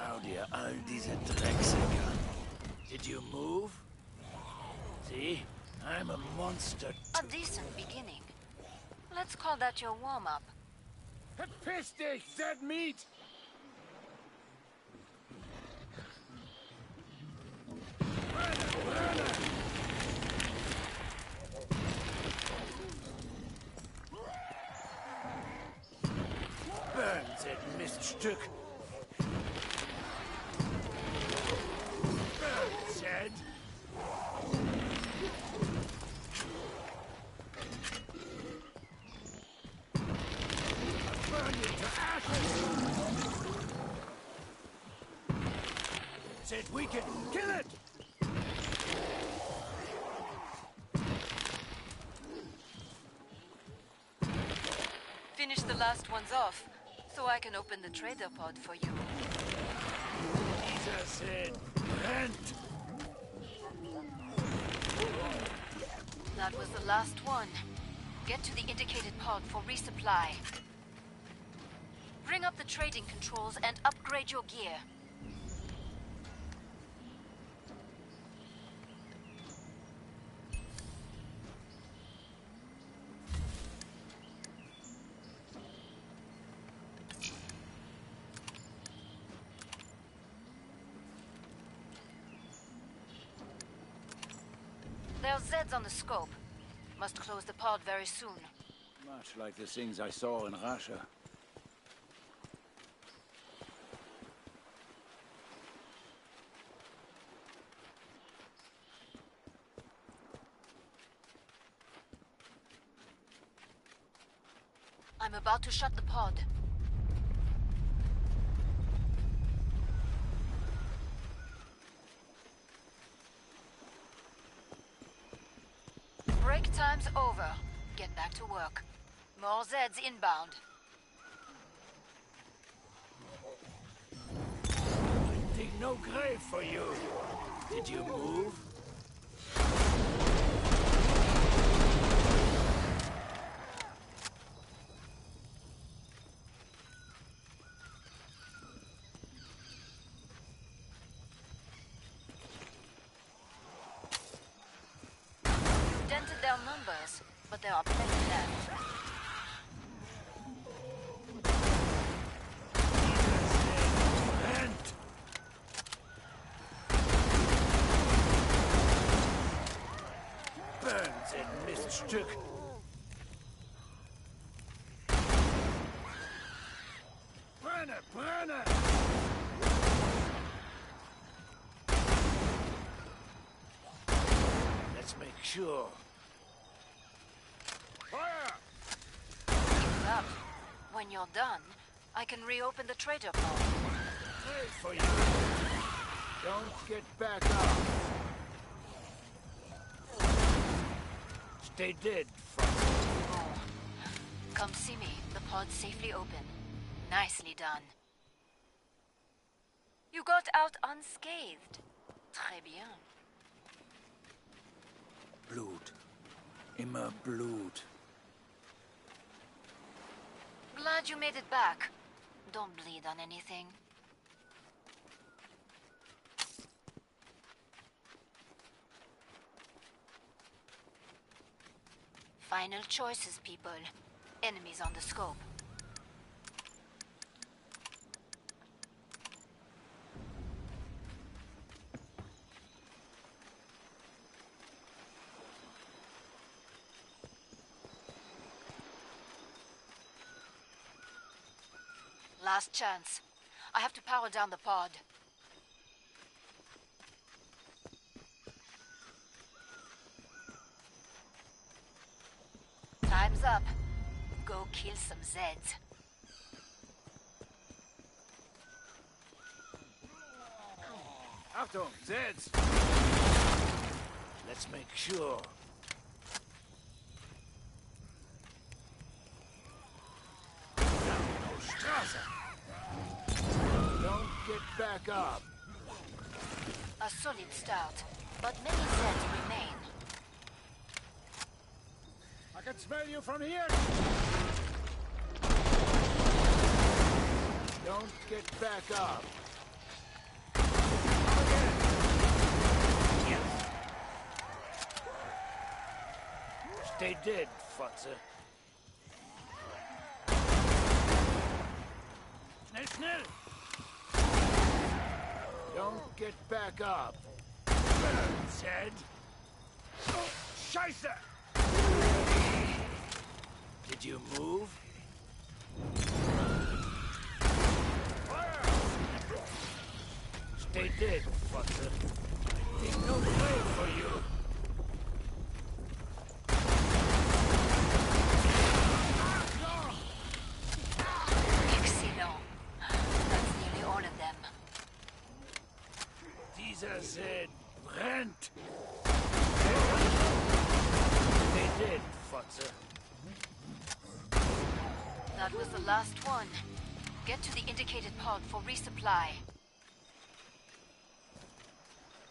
Schau dir all diese Drecksäcke an. Did you move? See? I'm a monster. A decent beginning. Let's call that your warm-up. Verpiss dich, dead meat! Burn, that Miststück! Burn, Zed! Burn you to ashes! Zed, we can kill it! Finish the last ones off, so I can open the trader pod for you. Dieser Zed brennt! That was the last one. Get to the indicated pod for resupply. Bring up the trading controls and upgrade your gear. There are Zeds on the scope. Must close the pod very soon. Much like the things I saw in Russia. I'm about to shut the pod. Break time's over. Get back to work. More Zeds inbound. I dig no grave for you. Did you move? Dented their numbers, but there are plenty left. Brennt! Burns in Miststück! Brenne, brenne! Let's make sure. Fire! Keep up. When you're done, I can reopen the trader pod. Pray for you. Don't get back up. Stay dead, Oh. Come see me. The pod's safely open. Nicely done. You got out unscathed. Très bien. Blut. Immer Blut. Glad you made it back. Don't bleed on anything. Final choices, people. Enemies on the scope. Last chance. I have to power down the pod. Time's up. Go kill some Zeds. Achtung, Zeds! Let's make sure. Straße! Don't get back up. A solid start, but many Zeds remain. I can smell you from here. Don't get back up. Stay dead, Fotze. Schnell, schnell! Don't get back up. Burns, head. Oh, Scheiße! Did you move? Fire! Stay dead, Fotze. I dig no grave for you. Excellent. That's nearly all of them. Dieser said, brennt. They did, Fotze. That was the last one. Get to the indicated pod for resupply.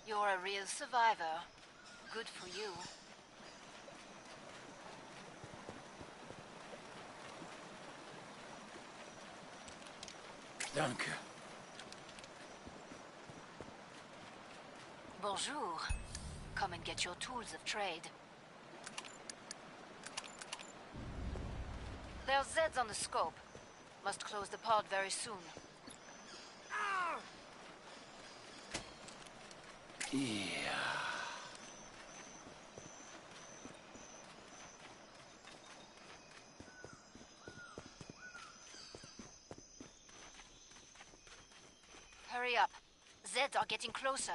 You're a real survivor. Good for you. Danke. Bonjour. Come and get your tools of trade. There's Zeds on the scope. Must close the pod very soon. Yeah. Hurry up. Zeds are getting closer.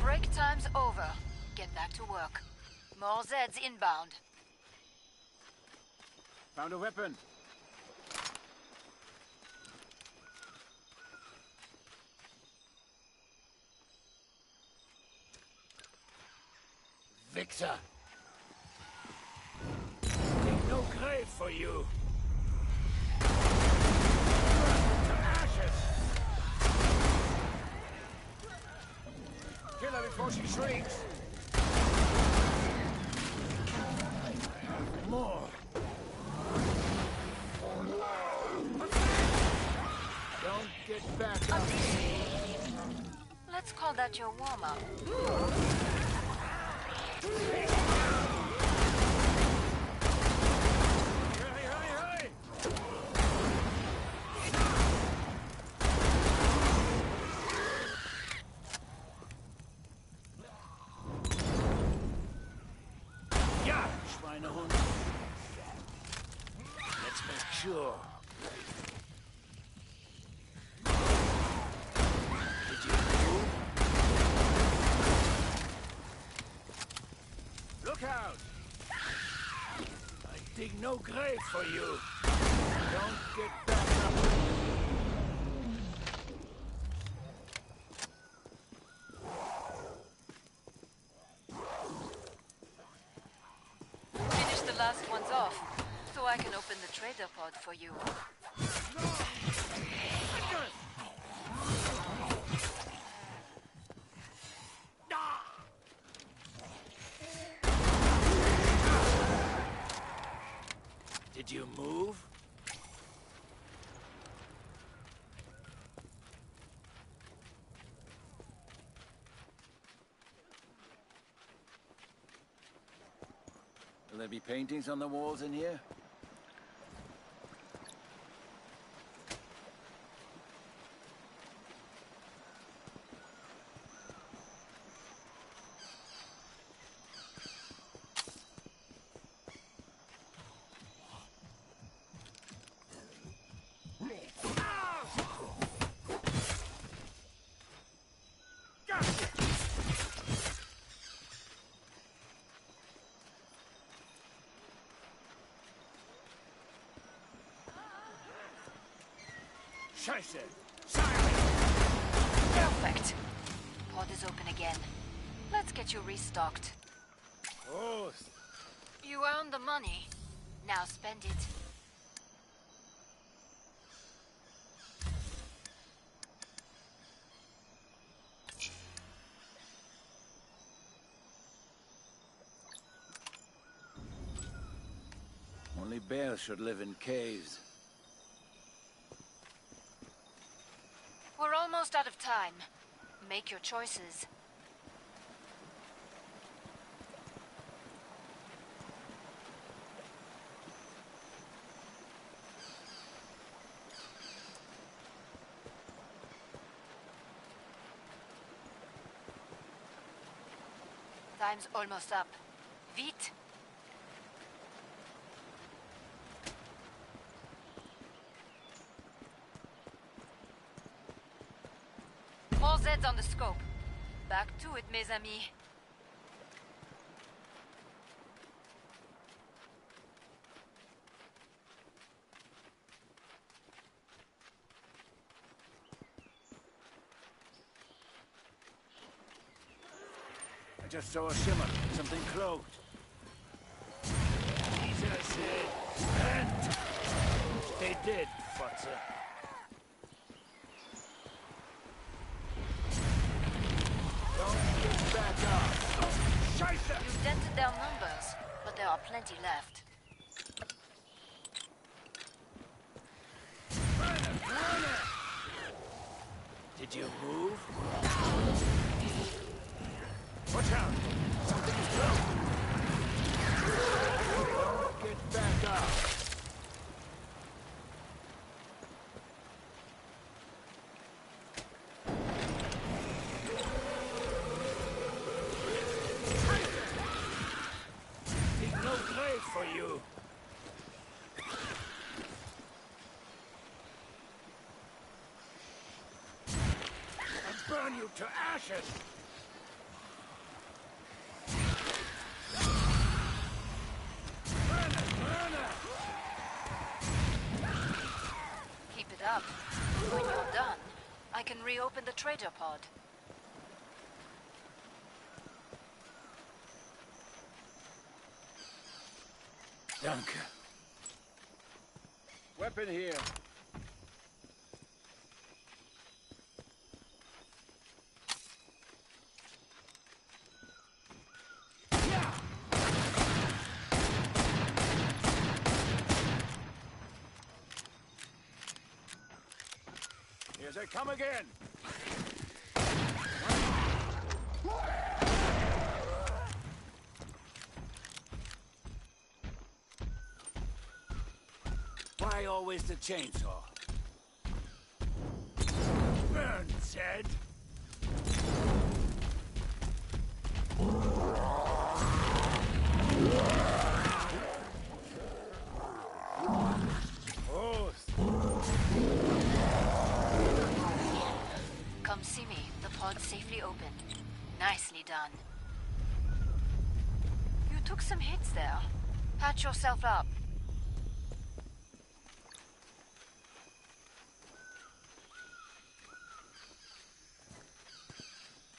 Break time's over. Get back to work. More Zeds inbound. Found a weapon. Wichser. Ain't no grave for you. To ashes. Kill her before she shrieks. More. Don't get back up. Let's call that your warm-up. Hurry, hurry, hurry! Ja, Schweinehund. Let's make sure. Did you move? Look out! I dig no grave for you. Don't get back up. Finish the last ones off, so I can open the trader pod for you. Did you move? Will there be paintings on the walls in here? Scheiße! Perfect. Pod is open again. Let's get you restocked. Prost! You earned the money. Now spend it. Only bears should live in caves. We're time. Make your choices. Time's almost up. Vite! All Zeds on the scope. Back to it, mes amis. I just saw a shimmer. Something cloaked. Jesus said, and they did, Futzer. Don't get back up. Scheiße! You dented their numbers, but there are plenty left. Did you move? Watch out! Something is close! Don't get back up! Dig no grave for you. And burn you to ashes! Keep it up. When you're done, I can reopen the trader pod. Danke. Weapon here. Here they come again. Why always the chainsaw? Burn, Zed. Come see me. The pod's safely open. Nicely done. You took some hits there. Patch yourself up.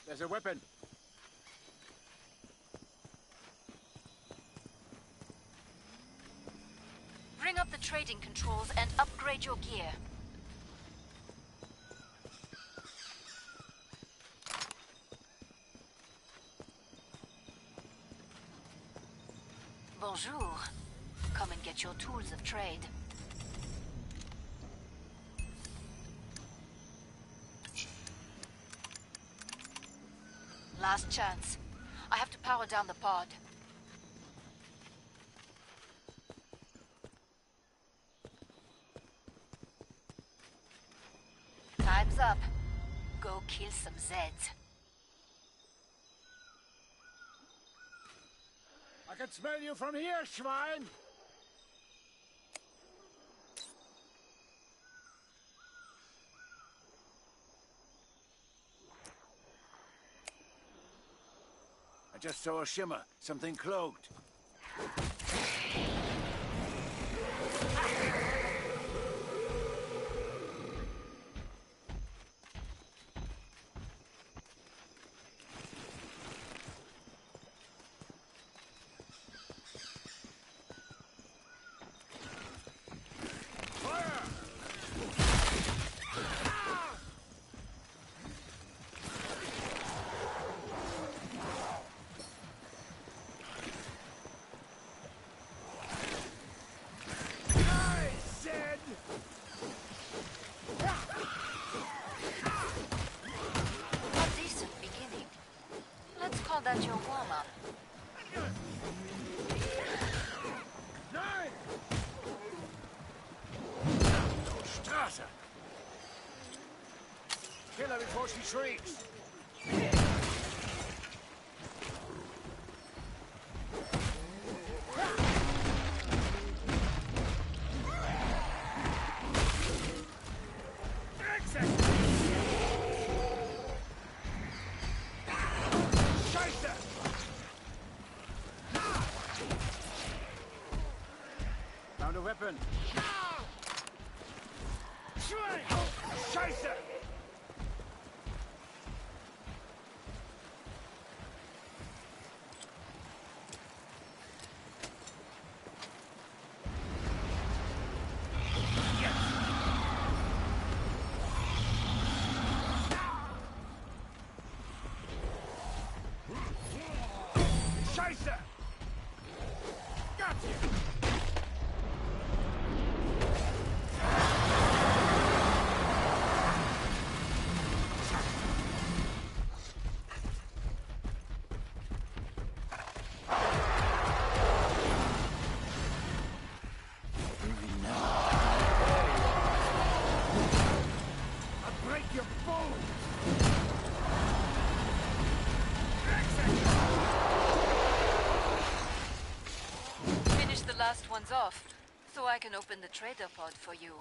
There's a weapon. Bring up the trading controls and upgrade your gear. Bonjour. Come and get your tools of trade. Last chance. I have to power down the pod. Time's up. Go kill some Zeds. I can smell you from here, Schwein! I just saw a shimmer. Something cloaked. call that your warm-up. Nein! Straße! Kill her before she shrieks! Found a weapon. Scheiße! Scheiße! Gotcha! Finish the last ones off, so I can open the trader pod for you.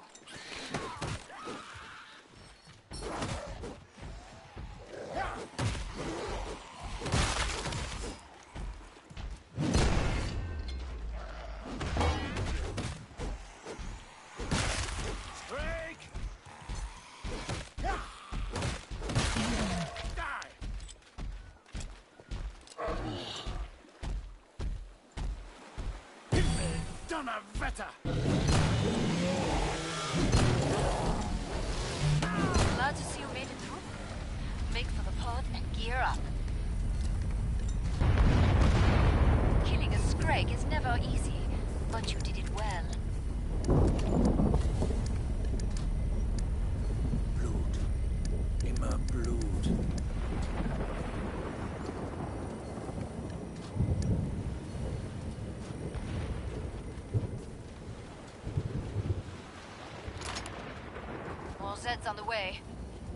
Break! Die! Himmel, Donnerwetter! Glad to see you made it through. Make for the pod and gear up. Killing a Scrag is never easy, but you did it well. Blut. Immer Blut. More Zeds on the way.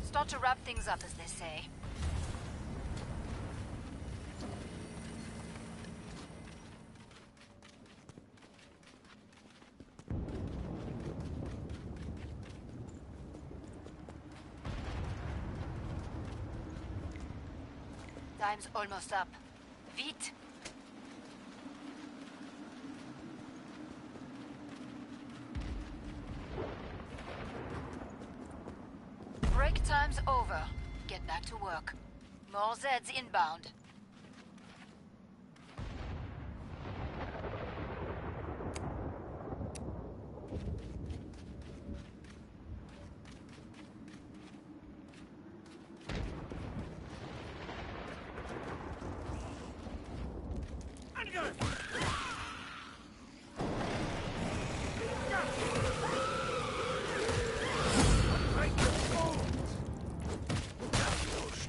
Start to wrap things up, as they say. Time's almost up. Vite! Break time's over. Get back to work. More Zeds inbound.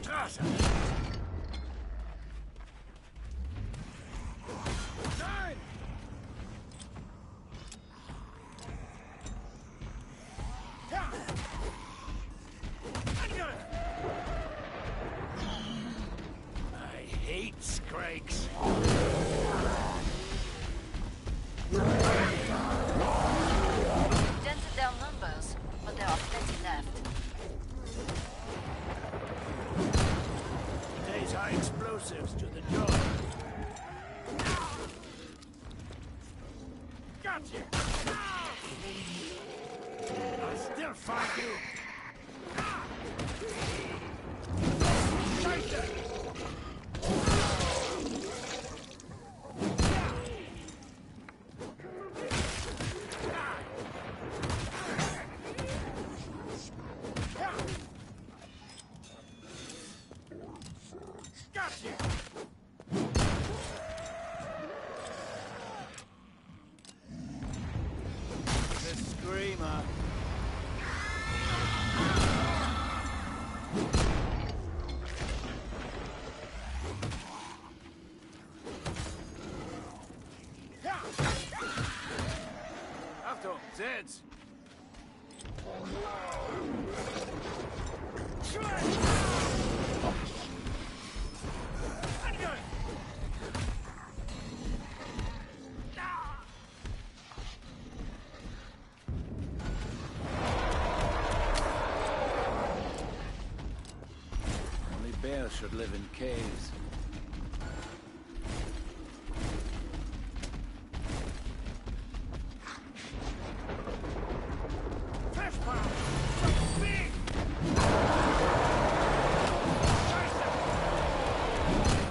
Straße! Nein! Ja! I hate Scrakes. Dented their numbers, but there are plenty left. Today's high explosives to the door. Gotcha! I'll still find you. Scheiße! Gotcha! The Screamer. Zeds! Only bears should live in caves.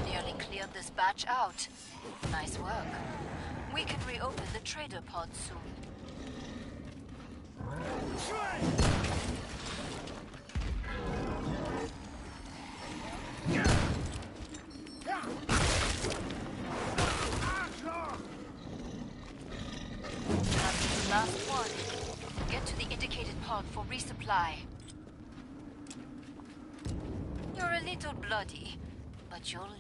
Nearly cleared this batch out. Nice work. We can reopen the trader pod soon. That's the last one. Get to the indicated pod for resupply. You're a little bloody, but you'll live.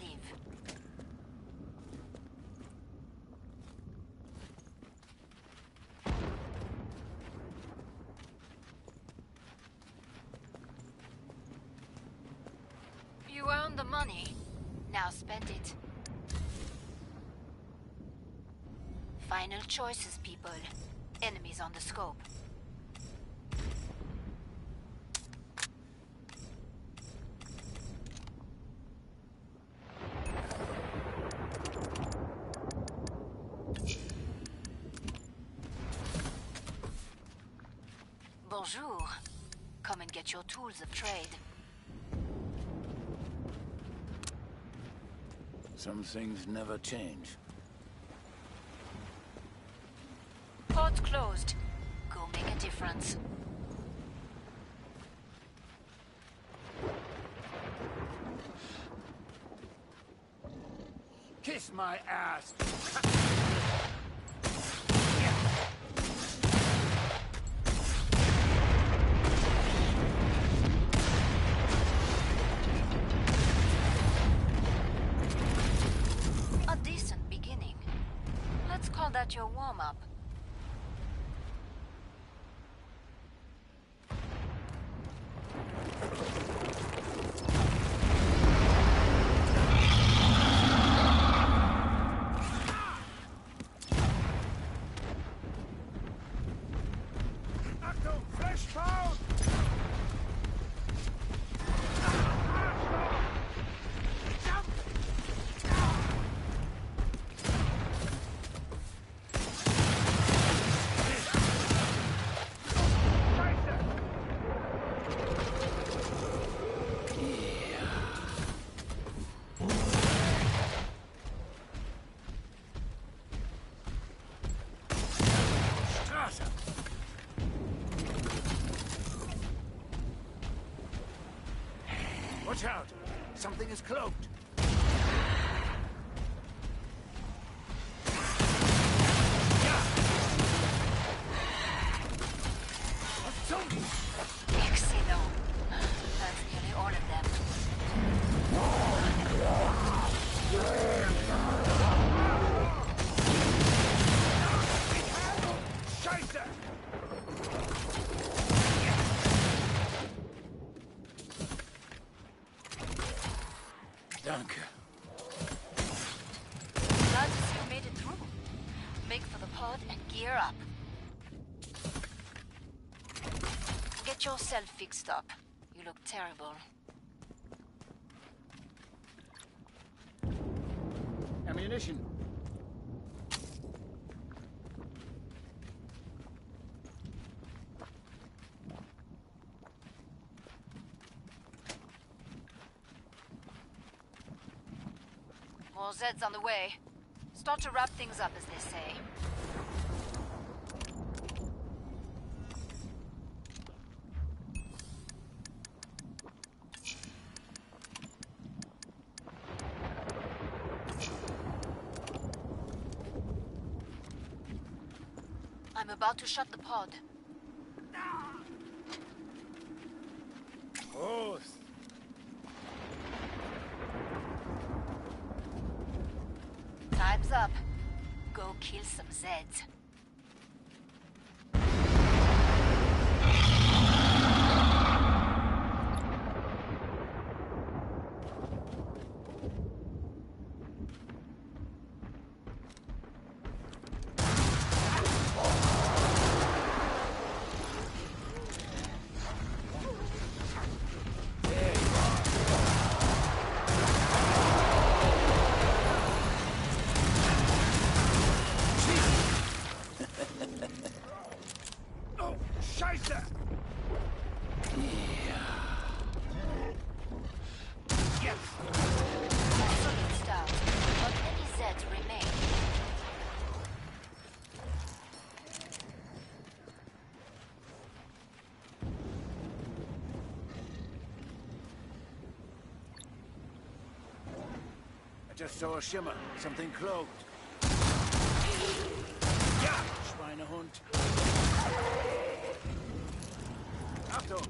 You earned the money. Now spend it. Final choices, people. Enemies on the scope. Bonjour. Come and get your tools of trade. Some things never change. Pod's closed. Go make a difference. Kiss my ass! A decent beginning. Let's call that your warm-up. Watch out! Something is cloaked! Excellent. That's nearly all of them. Scheiße! Danke. Glad to see you made it through. Make for the pod and gear up. Get yourself fixed up. You look terrible. Ammunition. More Zeds on the way. Start to wrap things up, as they say. I'm about to shut the pod. Oh. Time's up. Go kill some Zeds. just saw a shimmer. Something cloaked. Yeah, Schweinehund. Achtung!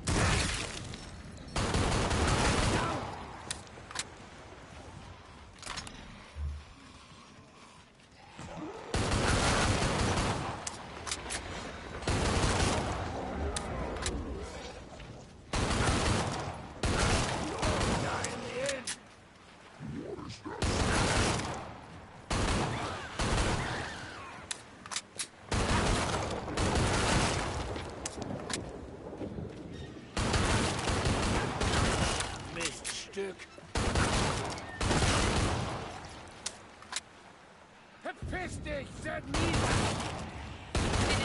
Verpiss dich, Finish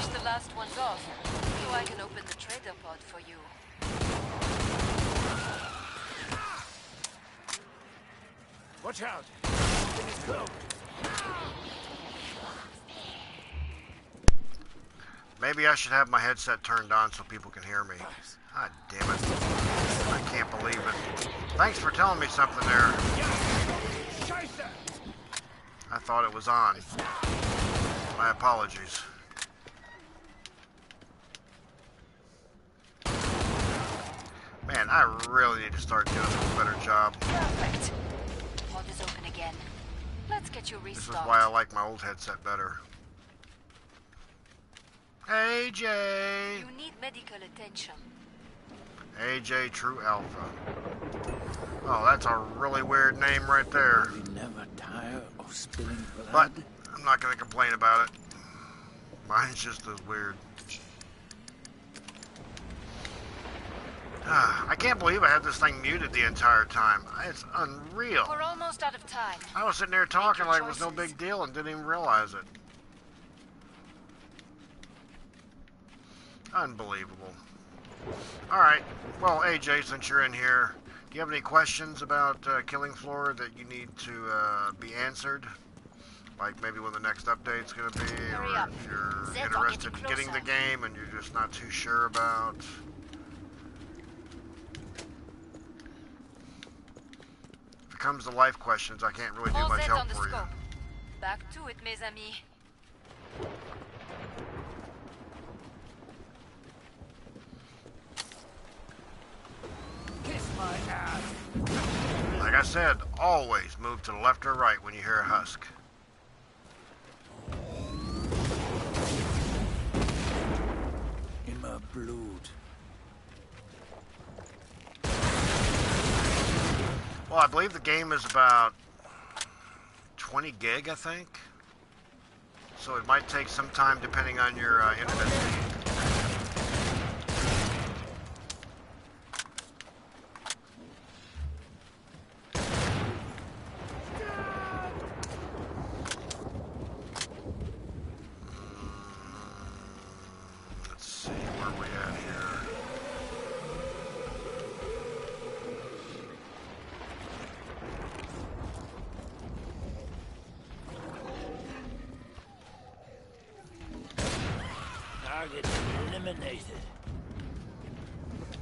the last ones off, so I can open the trader pod for you. Watch out! Something is cloaked. Maybe I should have my headset turned on so people can hear me. God damn it. I can't believe it. Thanks for telling me something there. I thought it was on. My apologies. Man, I really need to start doing a better job. Perfect. Pod is open again. Let's get you This restocked. is why I like my old headset better. AJ! You need medical attention. AJ True Alpha. Oh, that's a really weird name right there. We never tire of spilling But blood. I'm not going to complain about it. Mine's just as weird. I can't believe I had this thing muted the entire time. It's unreal. We're almost out of time. I was sitting there talking your like it was no choices. big deal and didn't even realize it. Unbelievable. Alright, well, AJ, since you're in here, do you have any questions about Killing Floor that you need to be answered? Like maybe when the next update's going to be, Hurry or up. if you're Zed, I'll interested get in you getting the closer. game and you're just not too sure about. If it comes to life questions, I can't really do All much Zeds help on the for you. scope. Back to it, mes amis. Kiss my ass. Like I said, always move to the left or right when you hear a husk. Immer Blut. Well, I believe the game is about 20 gig, I think. So it might take some time depending on your internet speed. Let's see, where are we at here? Target eliminated.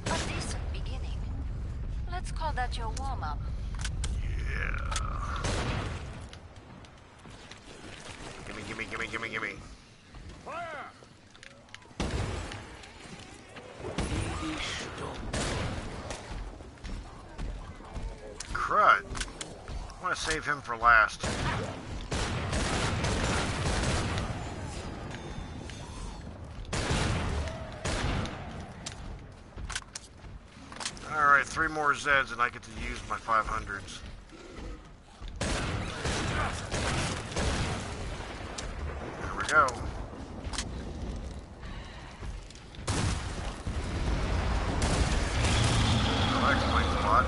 A decent beginning. Let's call that your warm-up. Yeah. Gimme, gimme, gimme, gimme, gimme. Fire! Die Stumm. Crud. I want to save him for last. Alright, 3 more Zeds and I get to use my 500s. There we go. Well, that explains a lot.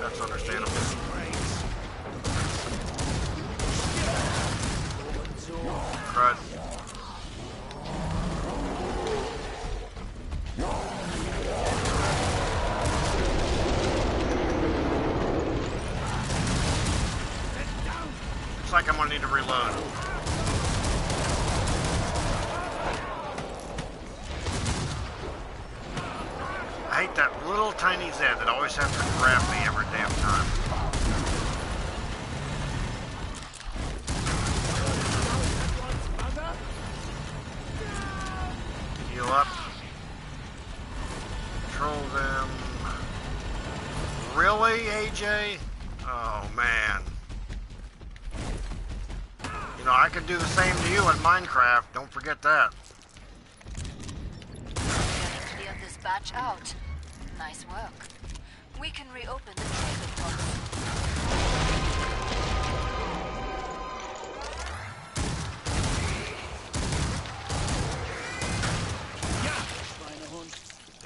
That's understandable. Crud. Looks like I'm gonna need to reload. I hate that little tiny Zed that always has to grab me every damn time. AJ? Oh, man. You know, I could do the same to you in Minecraft. Don't forget that. Nearly cleared this batch out. Nice work. We can reopen the trader pod.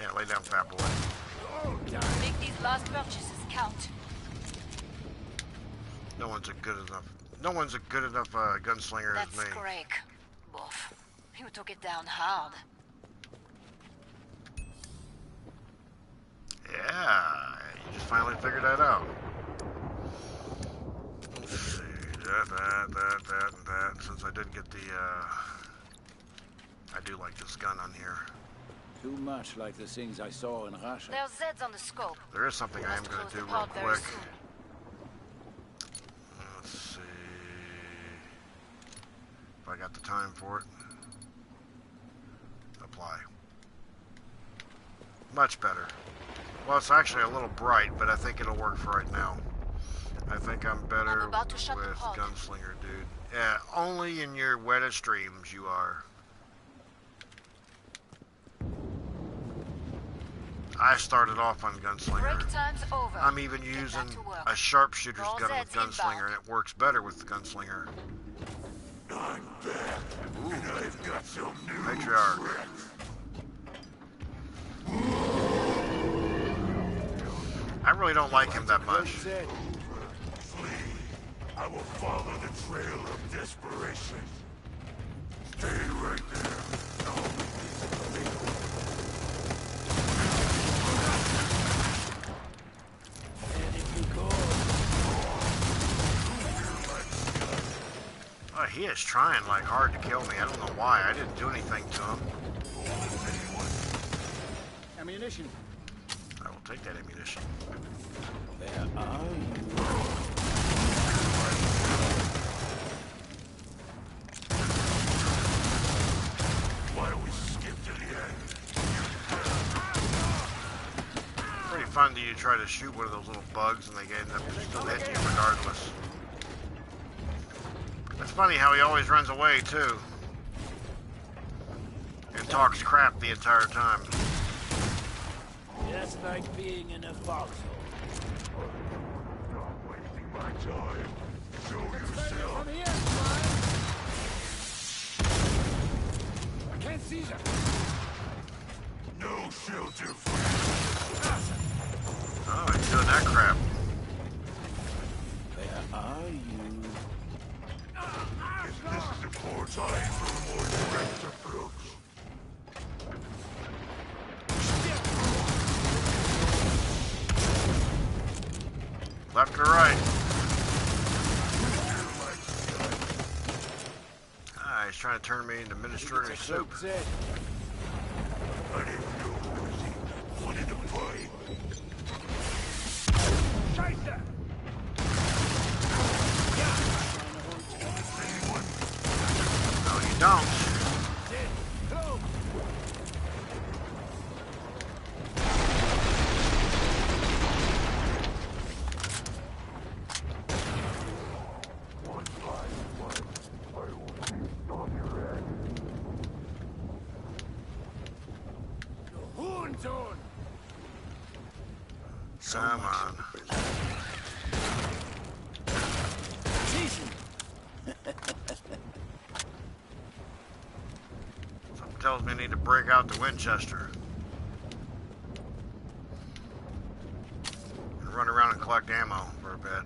Yeah, lay down, fat boy. Make these last purchases count. No one's a good enough gunslinger That's as me. Craig. Boof. You took it down hard. Yeah, you just finally figured that out. Let's see, that, and that. Since I did get the, I do like this gun on here. Too much like the things I saw in Russia. There's Zeds on the scope. There is something I am going to do real quick. Let's see if I got the time for it. Apply. Much better. Well, it's actually a little bright, but I think it'll work for right now. I think I'm better with Gunslinger, dude. Yeah, only in your wettest dreams you are. I started off on Gunslinger. Break time's over. I'm even using a sharpshooter's gun with Gunslinger, and it works better with the Gunslinger. I'm back, and I've got some new Patriarch. I really don't like him that much. Flee. I will follow the trail of desperation. Stay right there. Oh, he is trying like hard to kill me. I don't know why. I didn't do anything to him. Ammunition. I will take that ammunition. Where are you? Why don't we skip to the end? Pretty fun that you try to shoot one of those little bugs and they end up still hitting you regardless. It's funny how he always runs away too. And talks crap the entire time. Just like being in a foxhole. Not wasting my time. Show yourself. I can't see them. No shelter for Oh, he's doing that crap. Where are you? you. This is a poor time for a more direct approach. Left or right? Ah, he's trying to turn me into minestrone soup. I didn't know who wanted to fight. No, you don't. Come on. Something tells me I need to break out the Winchester. And run around and collect ammo for a bit.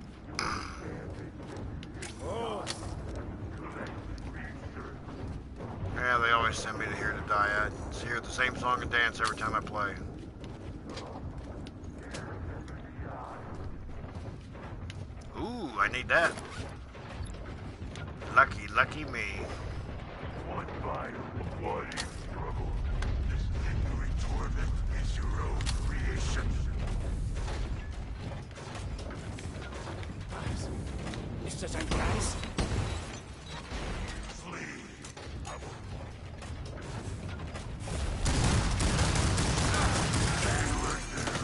Yeah, they always send me to here to die at. I hear the same song and dance every time I play. Ooh, I need that. Lucky, lucky me. One bite of bloody struggle. This lingering torment is your own creation. Ist das ein Kreis? Flee. Stay right there.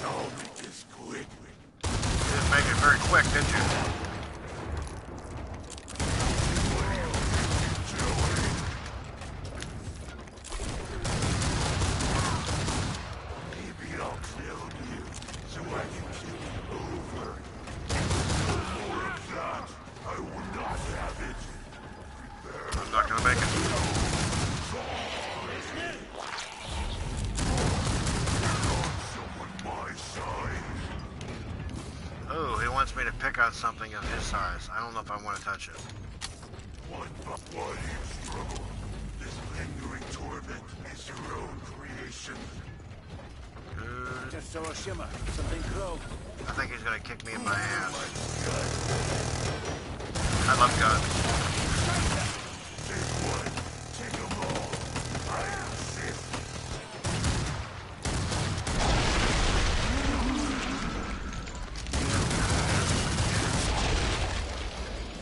I'll make this quick. make it very quick, didn't you? Maybe I'll kill you so I can kill you over. No more of that. I will not have it. I'm not gonna make it. Someone my size. Oh, he wants me to pick on something of his size. I don't know if I want to touch it. Why do you struggle? This lingering torment is your own creation. Just saw a shimmer. Something glow. I think he's gonna kick me in my ass. I love guns. Take one, take them all. I insist.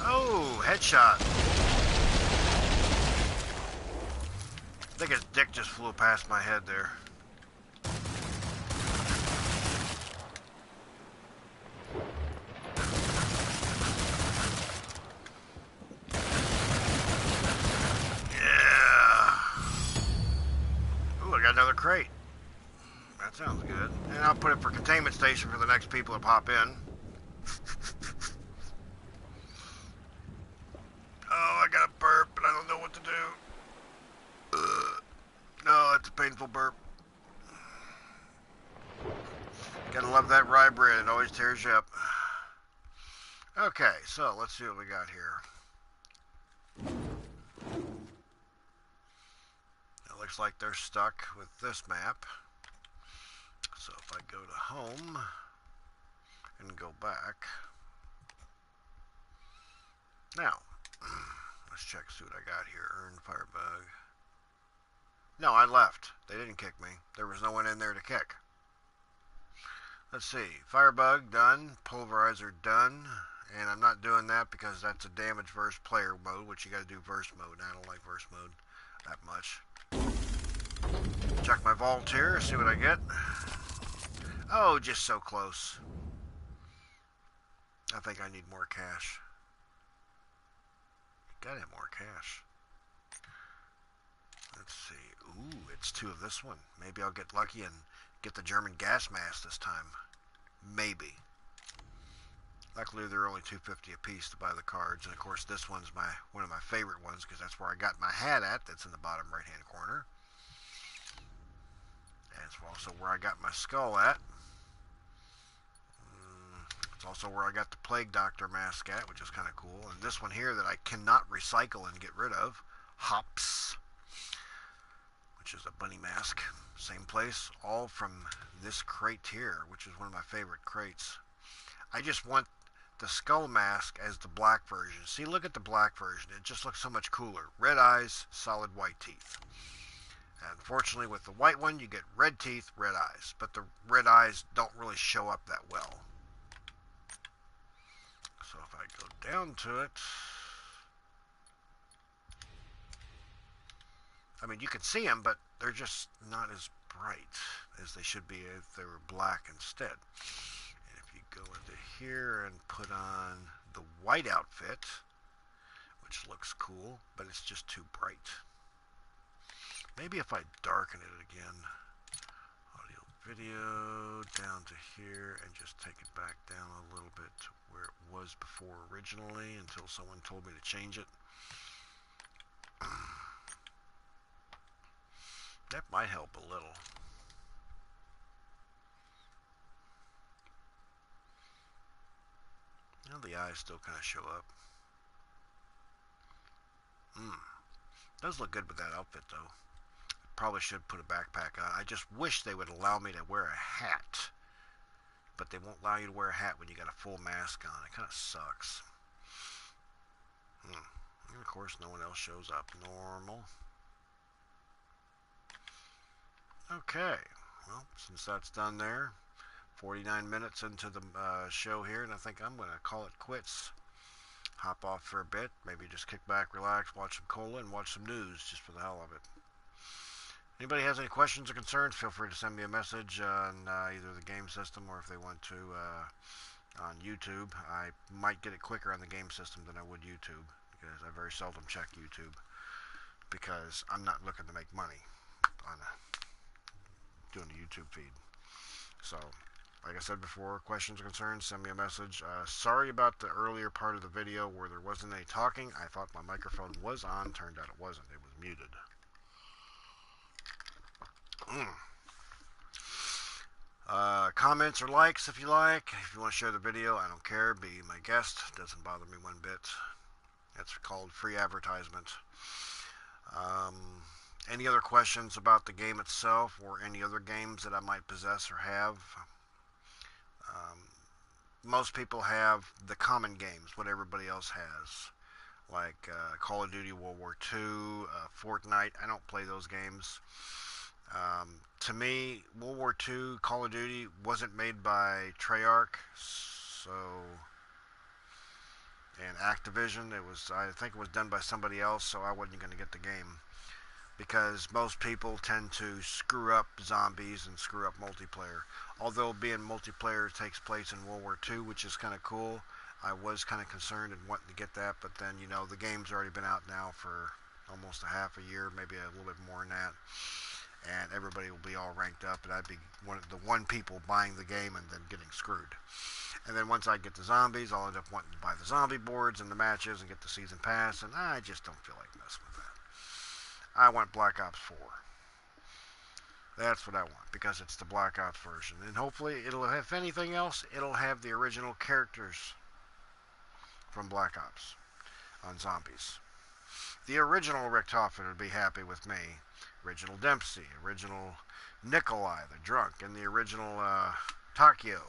Oh, headshot. I think his dick just flew past my head there. Another crate. That sounds good. And I'll put it for containment station for the next people that pop in. Oh, I got a burp, but I don't know what to do. No, it's a painful burp. Gotta love that rye bread. It always tears you up. Okay, so let's see what we got here. Looks like they're stuck with this map. So if I go to home and go back. Now, let's check, see what I got here. Earn Firebug. No, I left. They didn't kick me. There was no one in there to kick. Let's see. Firebug, done. Pulverizer, done. And I'm not doing that because that's a damage versus player mode, which you got to do verse mode. And I don't like verse mode that much. Check my vault here, see what I get. Oh, just so close. I think I need more cash. Gotta have more cash. Let's see. Ooh, it's 2 of this one. Maybe I'll get lucky and get the German gas mask this time. Maybe. Luckily, they're only $2.50 a piece to buy the cards. And of course, this one's one of my favorite ones because that's where I got my hat at. That's in the bottom right-hand corner. And it's also where I got my skull at. It's also where I got the Plague Doctor mask at, which is kind of cool. And this one here that I cannot recycle and get rid of. Hops. Which is a bunny mask. Same place. All from this crate here, which is one of my favorite crates. I just want the skull mask as the black version. See, look at the black version. It just looks so much cooler. Red eyes, solid white teeth. And unfortunately, with the white one, you get red teeth, red eyes. But the red eyes don't really show up that well. So if I go down to it, I mean, you can see them, but they're just not as bright as they should be if they were black instead. And if you go into here and put on the white outfit, which looks cool, but it's just too bright. Maybe if I darken it again, audio, video, down to here, and just take it back down a little bit to where it was before originally until someone told me to change it. That might help a little. Now the eyes still kind of show up. Does look good with that outfit though. Probably should put a backpack on. I just wish they would allow me to wear a hat. But they won't allow you to wear a hat when you got a full mask on. It kind of sucks. And of course no one else shows up. Normal. Okay. Well, since that's done there, 49 minutes into the show here, and I think I'm going to call it quits. Hop off for a bit, maybe just kick back, relax, watch some cola, and watch some news just for the hell of it. Anybody has any questions or concerns, feel free to send me a message on either the game system or if they want to on YouTube. I might get it quicker on the game system than I would YouTube, because I very seldom check YouTube, because I'm not looking to make money on doing a YouTube feed. So, like I said before, questions or concerns, send me a message. Sorry about the earlier part of the video where there wasn't any talking. I thought my microphone was on. Turned out it wasn't. It was muted. Comments or likes if you like. If you want to share the video, I don't care. Be my guest. Doesn't bother me one bit. That's called free advertisement. Any other questions about the game itself or any other games that I might possess or have? Most people have the common games, what everybody else has, like Call of Duty World War II, Fortnite. I don't play those games. To me, World War II, Call of Duty wasn't made by Treyarch, so, and Activision. I think it was done by somebody else, so I wasn't going to get the game, because most people tend to screw up zombies and screw up multiplayer. Although being multiplayer takes place in World War II, which is kind of cool, I was kind of concerned and wanting to get that, but then, you know, the game's already been out now for almost a half a year, maybe a little bit more than that, and everybody will be all ranked up, and I'd be one of the people buying the game and then getting screwed. And then once I get the zombies, I'll end up wanting to buy the zombie boards and the matches and get the season pass, and I just don't feel like messing with that. I want Black Ops 4. That's what I want, because it's the Black Ops version. And hopefully, it'll have, if anything else, it'll have the original characters from Black Ops on zombies. The original Richtofen would be happy with me. Original Dempsey, original Nikolai, the drunk, and the original Takio.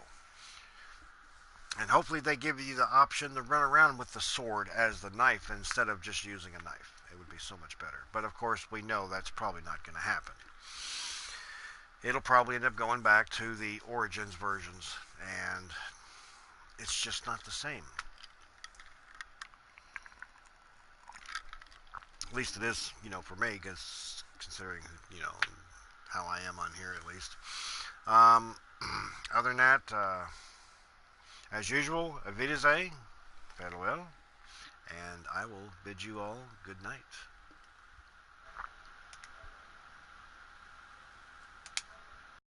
And hopefully they give you the option to run around with the sword as the knife instead of just using a knife. It would be so much better. But of course, we know that's probably not going to happen. It'll probably end up going back to the Origins versions, and it's just not the same. At least it is, you know, for me, because considering, you know, how I am on here at least. Other than that, as usual, Auf Wiedersehen, farewell, and I will bid you all good night.